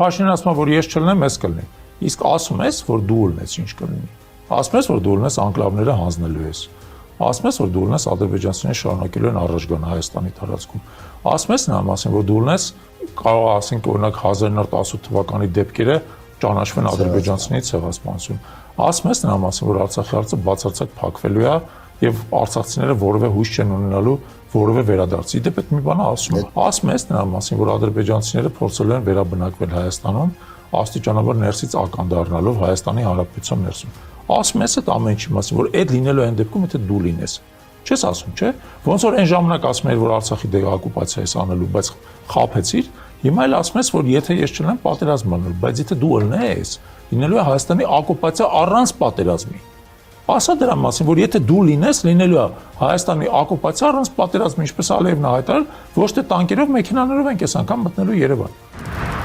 Փաշինյանը ասում է, որ ես չլնեմ, ես կլնի։ Իսկ ասում ես, որ դու լնես, ինչ կլինի։ Ասում ես, որ դու լնես անկլավները հանձնելու ես։ Ասում ես, որ դու լնես ադրբեջանցիները շարունակելու են առաջ գան Հայաստանի տարածքում։ Ասում ես նրա մասին, որ դու լնես կարող ասենք օրինակ 1918 թվականի դեպքերը ճանաչվեն ադրբեջանցիների ցեղասպանություն։ Ասում ես նրա մասին, որ Արցախի հարցը բացարձակ փակվելու է եւ արցախցիները որևէ հույս չեն ունենալու որևէ վերադարձի։ Դեպ այդ մի բանը ասում է։ Ասում ես նրա մասին, որ ադրբեջանցիները փորձել են վերաբնակվել Հայաստանում, աստիճանաբար ներսից ական դառնալով Հայաստանի Հանրապետության ներսում։ Ասում ես այդ ամեն ինչի մասին, որ այդ լինելու այն դեպքում, եթե դու լինես։ Չես ասում, չէ՞։ Ոնց որ այն ժամանակ ասում էր, որ Արցախի դեօկուպացիա ես անելու, բայց խաբեցիր, հիմա էլ ասում ես, որ եթե ես չլինեմ, պատերազմ անելու, բայց եթե դու ըլնես, լինելու է Հայաստանի օկուպացիա առանց պատերազմի։ Ասա դրա մասին, որ եթե դու լինես, լինելու է Հայաստանի օկուպացիա առանց պատերազմի, ինչպես Ալիևն հայտարարել, ոչ թե տանկերով, մեքենաներով են կես անգամ մտնելու Երևան։